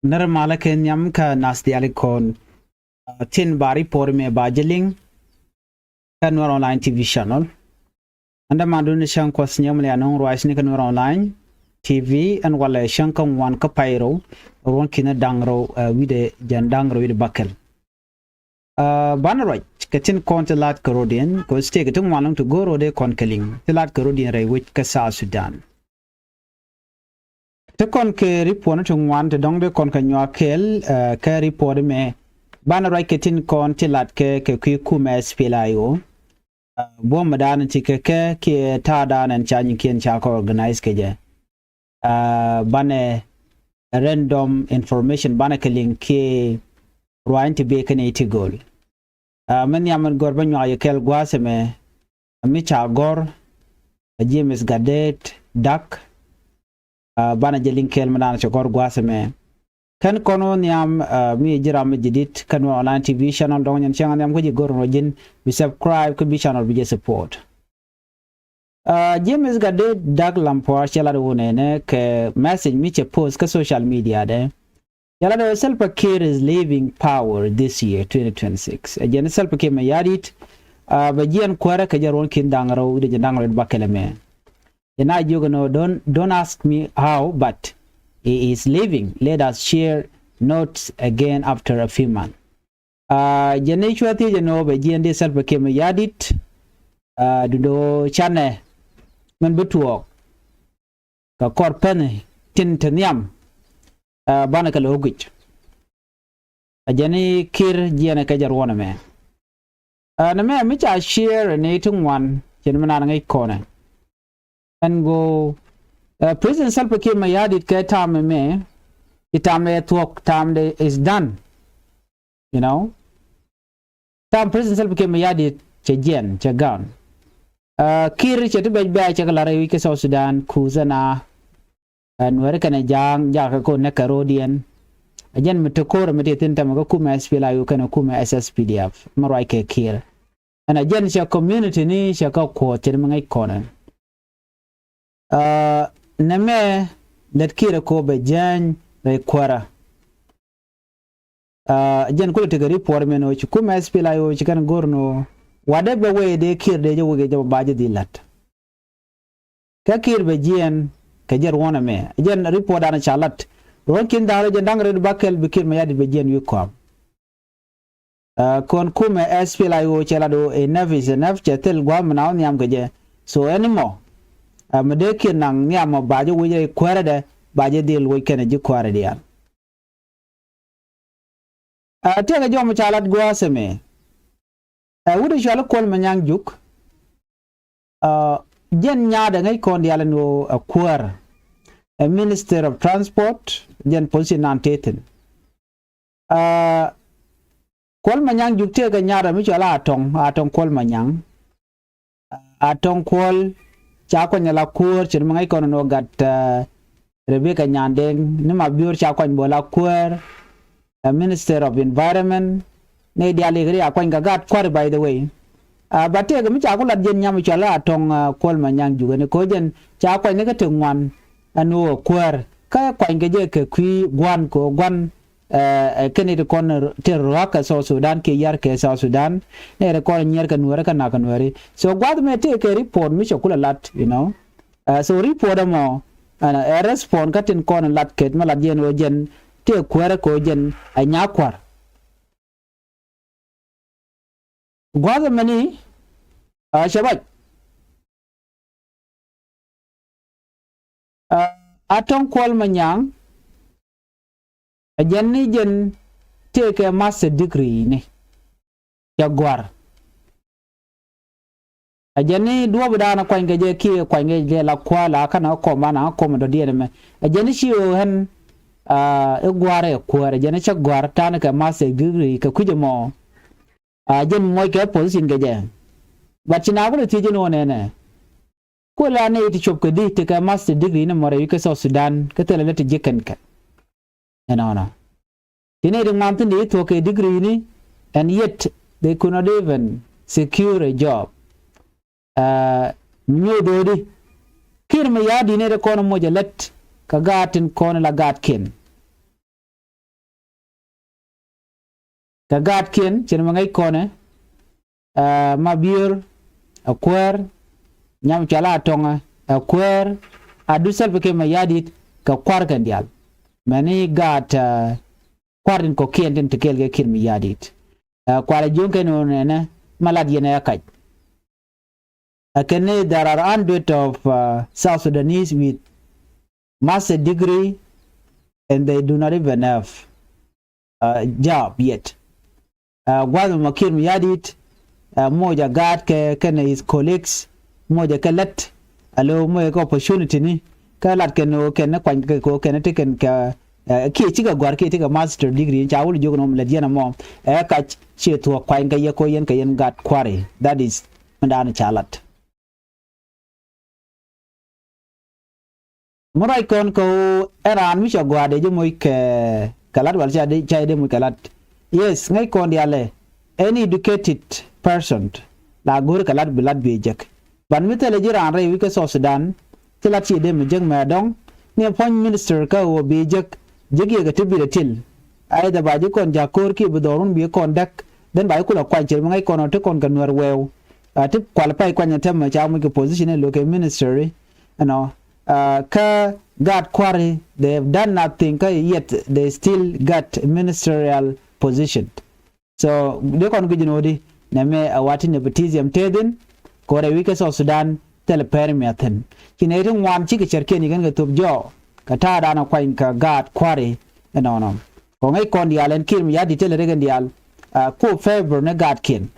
Narmala kenyam ka nasdi alikon tin bari por me bajeling ka Nuer online TV channel. Anda mandun shan kwasnyam le anong ruais ni ka Nuer online TV and wala shan kan wan ka pairo ron kina dangro wide jan dangro wide bakel. Banaroj katin kon telat karodien ko steke tung walong to go rode kon keling telat karodien rai wich ka South Sudan. Te kon ke report tung wan te dongde kon ka nywa kel ke report me banaroj katin kon telat ke ku mes pelayo bom madan ti ke ta dan en chanyi kien cha ko organize ke je bane random information bane keling ke ruan ti be kene ti gol men yaman gor ban ya kel gwaseme mi cha gor James Gadet dak bana jelin kel madan cha gor gwaseme kan kono nyam mi jiram jidit kan online TV channel don nyan chang nyam ko ji gor rojin bi subscribe ko bi channel bi support James Gadet dak lampo chala do ne ke message mi che post ka social media de Yala Salva Kiir is leaving power this year, 2026. Again, Salva Kiir mayadit, bajian kwara kajaron kindangro de jandangro bakeleme. Yana jugano don't ask me how, but he is leaving. Let us share notes again after a few months. Jane chwati jano bajian de Salva Kiir mayadit, do chane men betuok ka korpen tintanyam. Bana ka logich ajani Kiir jiana ka jarwana me na me mi cha share ne tung wan chen mana ngai kona and go President Salva Kiir mayadit ka time me itame talk time de is done, you know, time President Salva Kiir mayadit che jen che gan Kiir che te ba che kala rewi ke South Sudan kuzana Nuer kana jang jaka ko ne karodian ajan mitokora mitetin tamaga kuma SPLA yu kana kuma SSPDF marai ke Kiir ana jan sha community ni sha ka ko tin mangai kona neme let Kiir ko be jan re kwara jan ko te gari por meno chi kuma SPLA yu chi kan gorno whatever way de Kiir de joge je baje dilat ka Kiir be jan kajer wona me jen report ana chalat ron kin daro je dangre bakel bikir me yadi be jen yuko kon kuma SPLA yo chelado enough is enough chetel gwam na on yam gaje so anymore amade kin nang nyam baje wuje kwara de baje dil wo kene ji kwara de yan tega jom chalat gwaseme wude shala kol manyang juk jen nyaada ngay kon yalla no kwar a minister of transport jen policy nanteten kol manyang jukte ga nyaada mi chala atong kol manyang atong kol cha ko nyala kur chin ngay kon no gat Rebecca Nyandeng ni ma biur cha ko bola kwar a minister of environment ne diale gri akon ga gat kwar by the way bate ga mi cha ko lat jen nyam chala tong kol manyang juga ne ko jen cha ko ne ka tungwan anu kwar ka kwa ngeje ke kwi gwan ko gwan kene de kon ter raka so Sudan ke yar ke South Sudan ne re ko nyer ka Nuer ka na ka Nuer so gwad me te ke report mi cha kula lat, you know, so report mo ana respond ka tin kon lat ke ma lat jen o jen te kwar ko jen anya kwar gwada mani shabaj atong kwal manyang ajanni jen take a master degree ne jagwar ajanni duwa budana kwa ngeje ki kwa ngeje la kwala kana ko mana ko mo do me ajanni shi o hen gware kware ajanni chagwar tan ka master degree ka kujemo jen moy ke position geje bachina ko ti jeno ne ko la ne ti chop ke di te ka master degree ne more ke South Sudan ke tele te jeken ka na tine de man tin to ke degree ni and yet they could not even secure a job new dodi Kiir me yadi ne de kono moja let ka gatin kono la gat ken ka gat ken chen mangai kone mabir akwer nyam chala tonga akwer adusal beke mayadit ka kwar kan dial mani gat kwarin ko kien den tekel ge kin miyadit kwara jonke no ne malad yene yakaj akene there are hundreds of South Sudanese with master degree and they do not even have job yet gwazo makir miyadit moja gat ke kene his colleagues moja kalat alo moja ko opportunity ni kalat keno ken kwan ko ken teken ka ki chiga gwar ki tiga master degree chawul jogo le diana mo ka chetu kwan ga yako yen ka yen gat kware that is mandana chalat morai kon ko eran mi chagwa de jomo ke kalat wal cha de mo kalat yes ngai kon diale any educated person la gur kalat bilad bejek ban mitele jiran re wi ke so Sudan tilat chi de mjeng ma dong ne pon minister ka wo bejek jege ga tibira til ay da baji kon jakor ki budorun bi kon dak den bay kula kwan cher ngai kon to kon kan Nuer wew tip qualify kwan tem ma cha mu ke position lo ke minister you know ka got quarry they have done nothing yet they still got ministerial position so de kon gujinodi na me awati nepotism tedin ko re wike so Sudan tel permiaten kinairin wan chi ke cherke ni gan ga top jo kata dana kwain ka gat kware no ko ngai kon dial en kim ya ditel regen dial ko favor na gat kin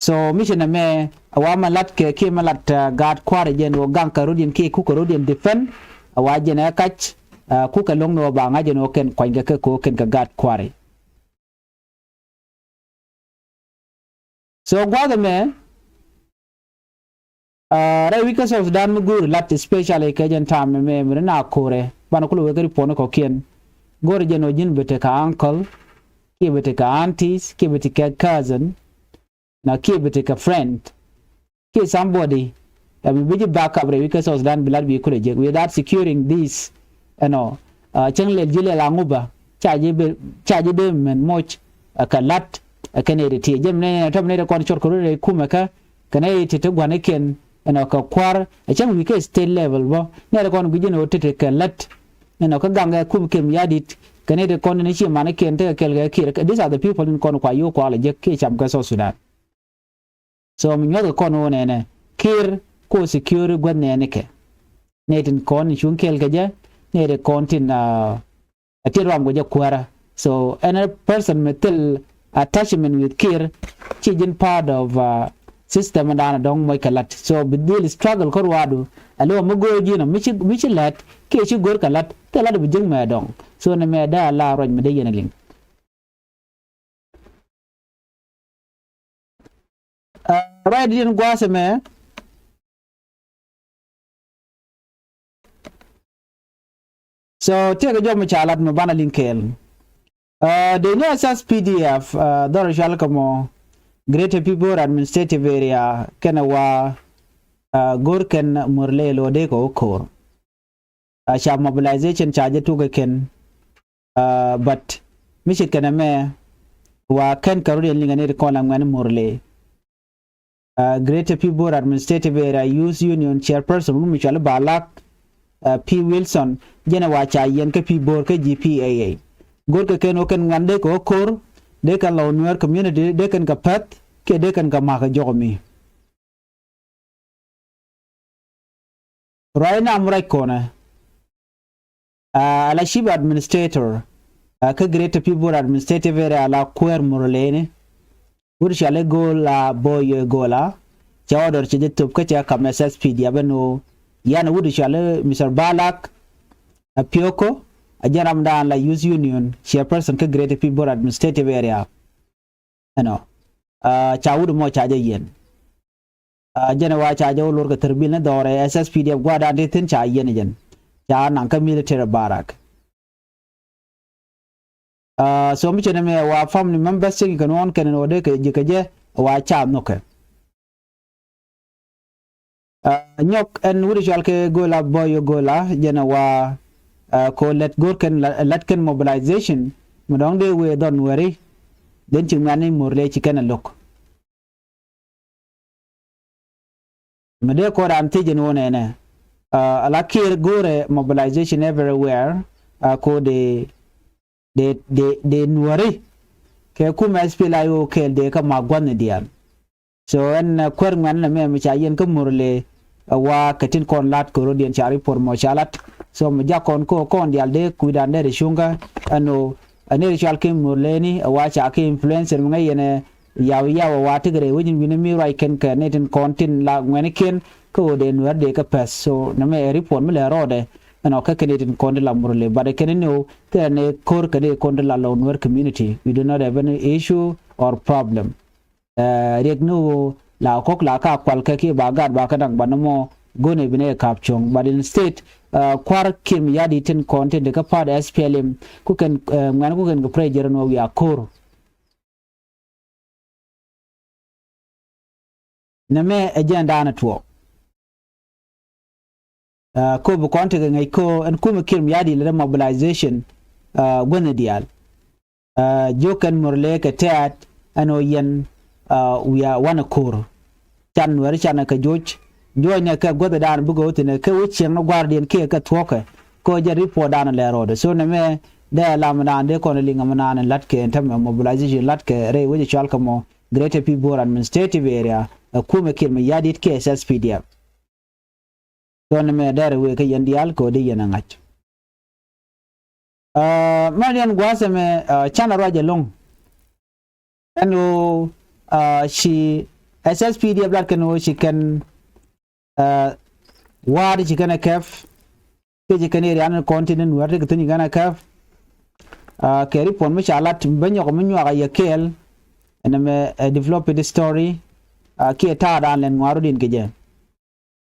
so mission me awa malat ke ki malat gat kware jen wo gang ka rodin ki ku ko rodin defend awa jen kach ku ka long no ba nga jen o ken kwain ga ko ken ka gat kware so gwada me re wika so Sudan mugur lat especially ke jen tam me na kore bana kulo wegari pono ko kien gore jeno jin bete ka uncle ki bete ka aunties ki bete ka cousin na ki bete ka friend ki somebody that will be back up re wika so Sudan bilad bi kule je without securing this changle jile la nguba chaje be men moch ka lat kane de tie jem ne tam ne ko chor ko re kuma ka kane tete gwane ken ka kwar cham wi ke state level bo ne ko gujino tete ka lat ka ganga kum kem yadit kane de kon ne chi mane ken te kel ga kir these are the people in kon kwa yo kwa le je ke cham ka so Sudan so mi nyodo kon wona ne kir ko secure gwanne ne ke ne tin kon chun kel ga je ne de kon tin atiram go je kwara so any person metal attachment with kir chijin part of system dana dong moy kalat so bidil struggle ko wadu alo mugo jino michi lat ke chi gor kalat tala do jeng ma dong so na me da la roj me de yena ling right din gwase me so tege jom chalat me bana linkel the new access PDF dor shal kamo greater people administrative area kana wa gorken murle lo de ko kor sha mobilization charge to ga ken but mishit kana me wa kan karudi linga ne ko lang man murle greater people administrative area use union chairperson mu michal balak P Wilson jena wa cha yen ke P bor ke GPAA gorke ken o ken ngande ko kor de kan law Nuer community de kan ka pat ke de kan ka ma ka jomi right now amrai kona ala shib administrator ka greater people administrative area ala kwer murlene burshi ale gola boy gola chawador che top ka cha kam SSP dia beno yana wudu shale Mr Balak apioko ajaram dan la use union chairperson ka greater people administrative area chawudu mo chaje yen jena wa chaje lor ka terbil na dore SSP dia gwada de tin cha yen jen cha nan ka military barak so mi chene me wa family members sing kan on kan ode ke jikaje wa cha noke nyok en wuri jalke gola boyo gola jena wa ko let gorken latken mobilization mudong de we don wari den ci ngani murle ci kana lok mede ko ram tijin wona ne ala kir gore mobilization everywhere ko de nuari ke kuma SPLA yo ke de ka magwan dial so en kwer ngwan na me cha yen ko murle wa katin kon lat ko rodien chari por mo chalat so mo jakon ko kon dial de kuidan de shunga ano ane chal ke murleni wa cha ke influencer ngai yene yaw wa tigre wajin bini mi rai ken ka netin kontin la ngene ken ko de nuar de ka pes so na me report me le rode ano ka kenetin kon la murle but ken no ke ne kor ka de kon la lo nuar community we do not have any issue or problem regno la kok la ka kwal ka ki bagad ba ka dang banamo gone bine kapchong but instead kwar kim yadi tin content de ka pad SPLM ku ken ngan ku ken ko pressure no wi akor name agenda na to ko bu content ngai ko en ku kim yadi le mobilization gone dial jokan murle ka tat ano yen we are one akor chan wer chan ka joj jonya ka goda dan bugo tine ka wucin no guardian ke ka toke ko je report dan le road so ne me da la mana de ko linga mana nan latke entam mobilization latke re wuji chal kamo greater people administrative area kuma kirma yadit ke SSPDF so ne me da we ka yandial ko de yana ngach marian gwase me chana roje long and she SSPDF lat kan she can wadi ci kana kef ke ci kaneri an continent warde ke tuni gana kef ke report mi chalat banyo ko minyo ga yakel and me develop the story ke ta dan len waru din ke je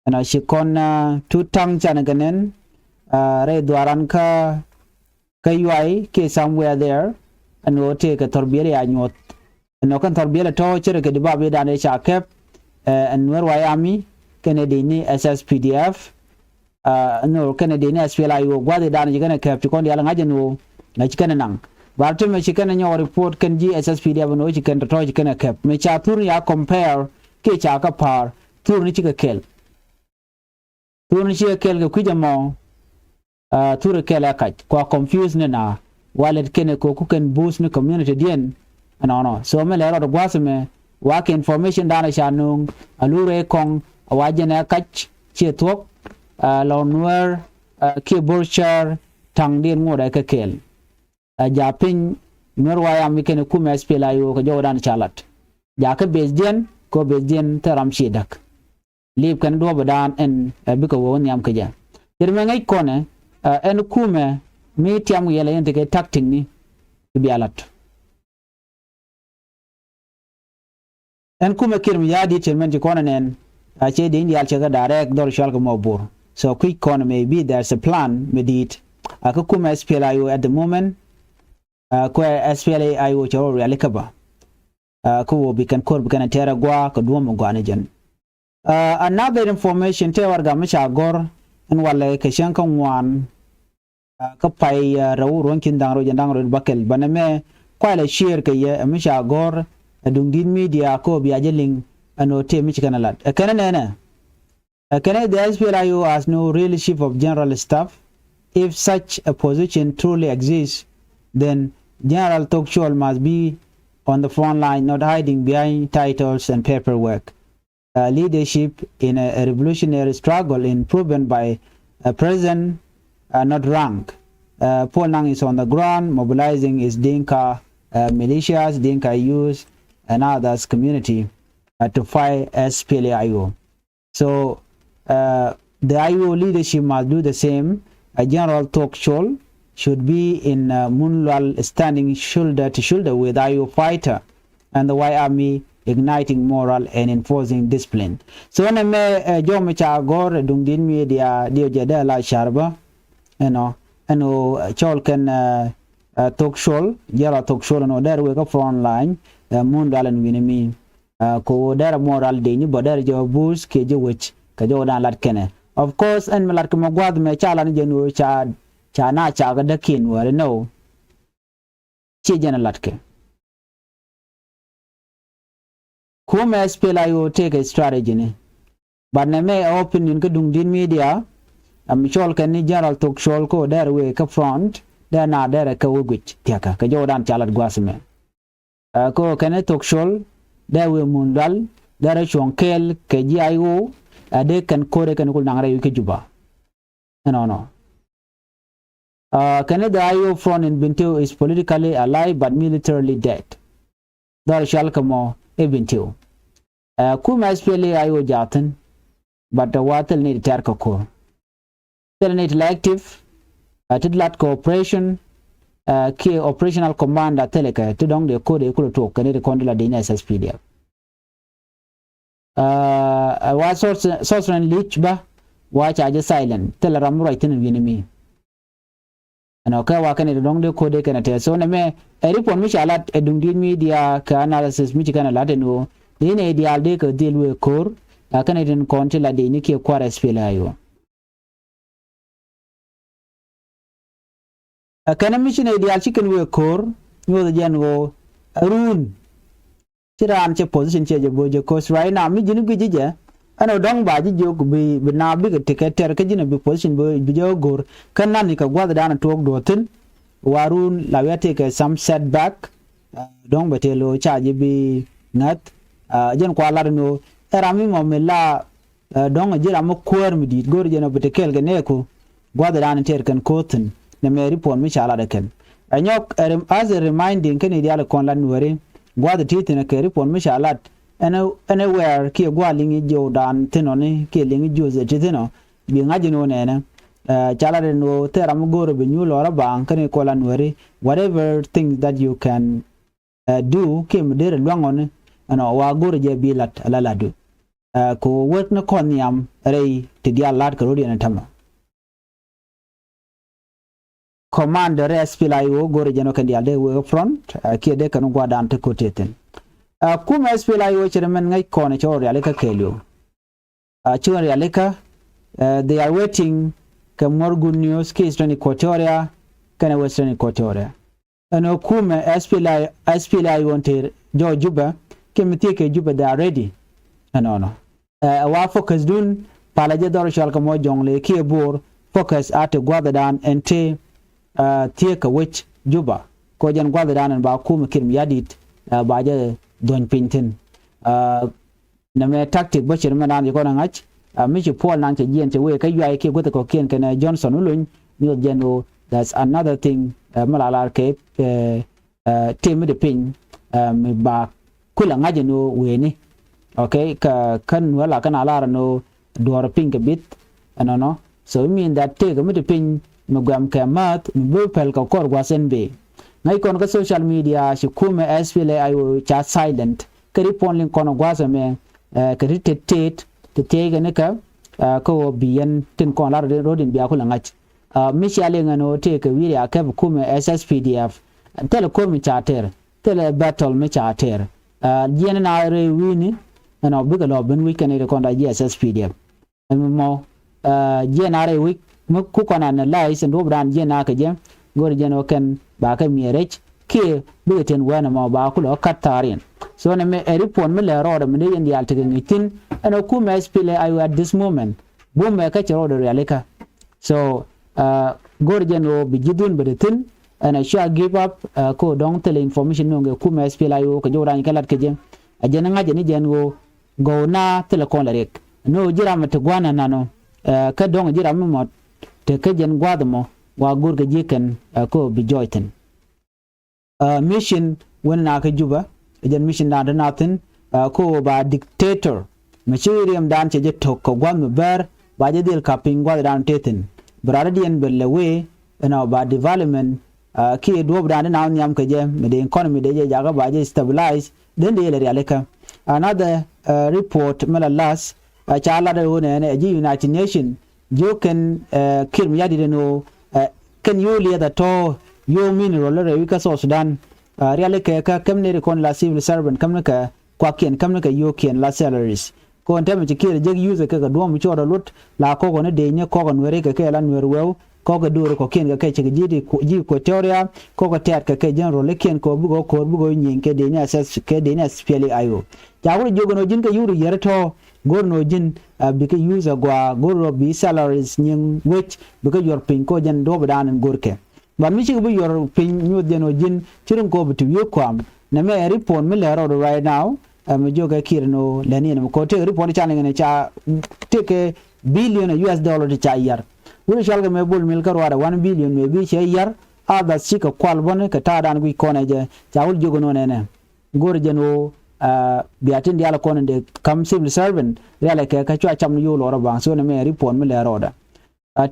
and she kon tu tang chan ganen re dwaran ka kayuai ke somewhere there and wote ke torbiyere ya nyot no kan torbiyere to chere ke dibabe dan e cha kef and Nuer Wayami Kennedy ni SSPDF no Kennedy ni SPLA yo gwade dan jigana kap ti kon yala ngaje no na chikana nang bartu me chikana nyo report kan ji SSPDF no chikana to chikana kap me cha tur ya compare ke cha ka par tur ni chika kel ke kujamo tur kel ka kwa confuse ne na wallet kene ko ku kan boost ni community dien no so me le ro gwase me wa ke information dana shanung alure kong awajena kach che thok lo Nuer ke burchar tang din ngoda ka kel ja pin Nuer Wayami ken ku mes pelayo ko jodan chalat ja ka bezden ko bezden taram shedak lib kan do badan en biko won yam ka ja terme ngai kone en kume mi tiam yele ente ke takting ni bialat en kuma kirmi yadi termen ti kone nen che de indial che ga direct dor shal ko mobur so quick con maybe there's a plan medit akuma SPLA at the moment ko SPLA ayo che ro yalikaba ko bi kan kor bi kan tera gwa ko duom gwa ne jen another information te warga misha gor en wala ke shan kan wan ka pai rawu ron kin dang ro bakel baname ko ala share ke ye misha gor dung din media ko bi ajeling ano te mi chikana lat kana nena kana the SPLA has no real chief of general staff. If such a position truly exists, then General Tokchol must be on the front line, not hiding behind titles and paperwork. Leadership in a revolutionary struggle is proven by present, not rank. Paul Nang is on the ground mobilizing his Dinka militias, Dinka youth, and others community to fight SPLA-IO. So the IO leadership must do the same. General Tokchol should be in Munlal standing shoulder to shoulder with IO fighter and the Y Army igniting moral and enforcing discipline. So when me jomi cha gor dungdin media dio jada la sharba ano chol kan Tokchol General Tokchol no there we go front line Munlal and winimi ko there moral de ni bodar jo bus ke jo wich ka jo dan lat kene. Of course, and Malat Magwad me chalan jenu cha na cha ga dakin were no. chi jana latke kuma SPLIO take a strategy ne but na me opinion ka dung din media am chol kan ni general tok chol ko der we ka front der na der ka wugich tiaka ka jodan chalat gwasme ko kan tok chol der we mundal der chonkel ke GIO ade kan kore kan kul nangare yu ke juba no can the IO front in Bintu is politically alive but militarily dead. Dar shall come e Bintu. Kuma SPLA IO jaten but the water need terka ko. Tell need active tidlat cooperation key operational command at teleka to dong the code equal to can the condila the SSPDF. What source and leech ba watch I just silent tell ram right in enemy. Ano ka wa kan dong de ko de kan te so na me report mi shalat edung din media ka analysis mi kan la de no ni ne ideal de ka deal we kor kan den konti la de ni ke kwara spela yo kan mi ne ideal chicken we kor no de jan go run tiran che position che je boje cause right now mi jinu gi je ano dong ba ji jo bi na bi ke ter ke jina bi position bi jo gor kan nan ka gwa da na tok do tin warun la we take some setback dong ba te lo cha ji bi nat jen kwa la no era mi mo me la dong ji ra mo kwer mi dit gor je no bi te kel ge ne ko gwa da na ter kan ko tin na me report mi cha la da ken anyok as a reminding kan ideal kon lan wore gwa da ti tin ke report mi cha la anywhere ki gwa lingi jo dan tinoni ki lingi juze titino bi ngaji no nene chala de no teram goro be nyu lora bang kan ko lan wari whatever things that you can do kim der lwangon ano wa goro je bilat alala do ko wot na kon yam rei ti dia lat ko ri na tama commander SPLIO goro je no kan dia de we front ki de kan gwa dan te ko teten kuma SPLIO chairman ngai kone chori aleka kelio chori aleka they are waiting ka more good news ke Eastern Equatoria kana Western Equatoria ano kuma SPLIO wonte jo juba ke mitike juba they are ready no wa focus dun palaje dor shal ka mo jongle ke bor focus at gwadadan ente tie ka wich juba ko jan gwadadan ba kuma kirmi yadit ba je don pintin na me tactic bo chirma nan ko nan ach mi chi pol nan che yen che we ka yai ke goto ko ken ken Johnson ulun ni geno that's another thing malala ke team de pin mi ba kula ngaje no we ni okay ka kan wala kan ala no dor pin ke bit no so mean that take mi de pin mi gam ke mat mi bo pel ka kor gwasen be ngai kon ka social media shi kuma SPLIO cha silent kari pon link kono gwaza me kari tetet te ne ka ko biyan tin kon la rodin biya kula ngach mishale ngano te ka wiri akab kuma SSPDF telecom charter tele battle me charter jena na re wini no biga lo ben weekend re kon da SSPDF mo jena re week mu ku kona na lai sen do bran jena ka je gor jeno ken ba ka mirech ke beten wana ma ba ku lo katarin so ne me report me le ro me ne yal te ngitin ana ku me SPLIO at this moment bo me ka chero do realika so gor jeno bi jidun betin ana sha give up ko don tele information no ku me SPLIO ko jora ni kalat ke je ajena ngaje ni jengo go na tele kon rek no jira mate gwana nano ka don jira mo te ka jen gwadmo wa gurga jikan ko bi joyten mission wonna ka juba jen mission da natin ko ba dictator machiriam dan che to ko gwam ber ba je del kaping gwa dan teten bradian belewe na ba development ki do dan na nyam ka je me the economy de je jaga ba je stabilize den de le aleka another report malalas chala de wona ne United Nation you can kirm yadi de no can you lead the to you mineral re wika so Sudan really ka kamne kon la civil servant kamne ka kwa kien kamne ka you can la salaries ko ntame ti kire jeg use ka do mu choro lut la ko ne de nye ko gon were ka la nwer wew ko ga dur ko ken ga kai chigi ji ko teoria ko ko tet ka kai general ken ko bugo nyin ke de ne ses ke de ne speli ayo jawul jogono jin ka yuru yerto gorno jin bika user gwa gorro bi salaries nyin which bika yor pin ko jan do badan gorke ban mi ci bu yor pin nyu deno jin cirin ko bitu yokwam na me report mi lero right now mi joga kirno leni na ko te report challenge ne cha take billion US dollar ti cha yar wuri shalga me bul mil karwada 1 billion me bi che yar ada sika kwal bone ka ta dan gu kone je jawul jogono ne gor jeno biatin diala kono de kam civil servant reale ke ka chwa cham yo loro bang so na me report mi lero da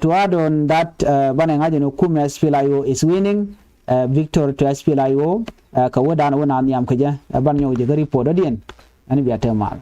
to add on that bana ngaje no kum SPLIO is winning victor to SPLIO ka wada na wana niam kaje ban yo je report odien ani biate mal